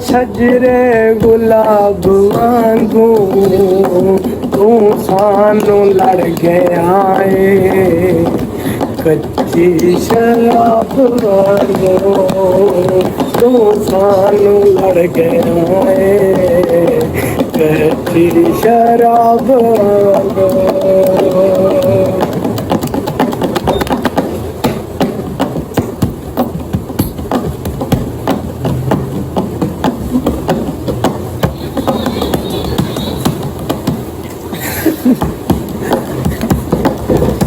सजरे गुलाब वांगू तू सानू लड़ गया है कच्ची शराब वांगू तू सानू लड़ गया है कच्ची शराब वांगू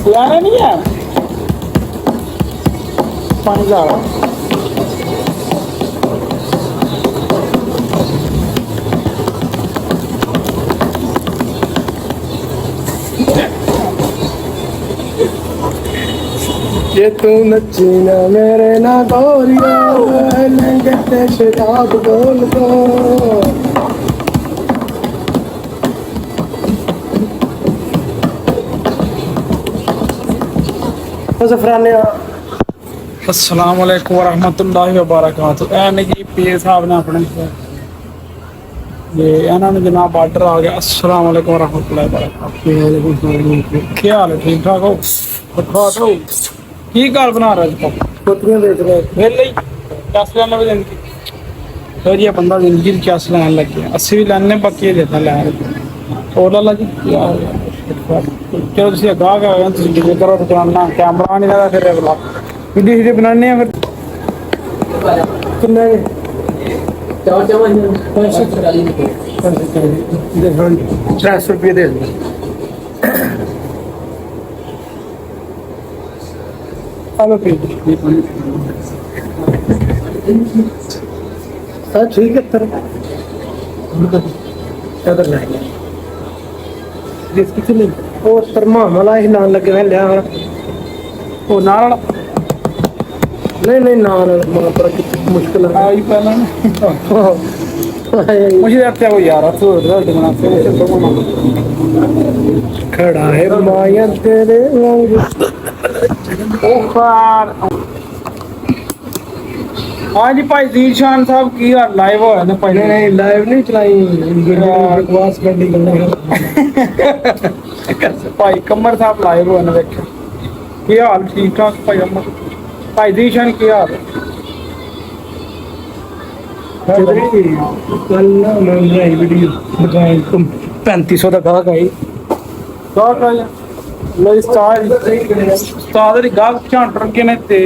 लाना नहीं है पानी जा रहा ये तू नची ना मेरे ना गोरिया लंगते शराब बोल दो ज़फ़रान अस्सलाम वालेकुम वरहमतुल्लाहि वबरकातुहू ऐ नहीं पीर साहब ने अपने ये इन्होंने जनाब आर्डर आ गया। अस्सलाम वालेकुम वरहमतुल्लाहि वबरकातुहू क्या हाल है ठीक ठाक हो हो की गल बना रहे पोतियां बेच रहे वेले दस लैने भी दिन की फिर ये बंदा जिंदगी में कैस लैन लग गया 80 भी लैने बाकी देता लैन ओला ला जी चलो तुम अगा गए तुम करो दुकाना कैमरा नहीं लगा फिर अगला वीडियो वीडियो बनाने फिर किन्ने 300 रुपये दे दो चलो फिर ठीक है तर इधर लाएंगे जिस कितने और तरमा मला ही नान लगे मैं लिया वो नाल नहीं नहीं नान मां पर कितनी मुश्किल है आई पहला मुझे लगता है वो यार तो दर्द बनाते हैं तो खड़ा है माया तेरे वांगू ओ खार हाँ जी भाई जीशान साहब की यार लाइव हो ना पहले नहीं लाइव नहीं चलाई बकवास करनी भाई कमर साहब लाइव हो ना देखो की हाल ठीक ठाक भाई अमर भाई जीशान की हाल कल ना मैं बनाई वीडियो दुकान तुम 3500 ਦਾ ਗਾਹਕ ਆਈ ਗਾਹਕ ਆਇਆ ਮੇਰੀ ਸਟਾਰ ਦੀ ਗਾਹਕ ਝਾਂਟ ਰੱਖੇ ਨੇ ਤੇ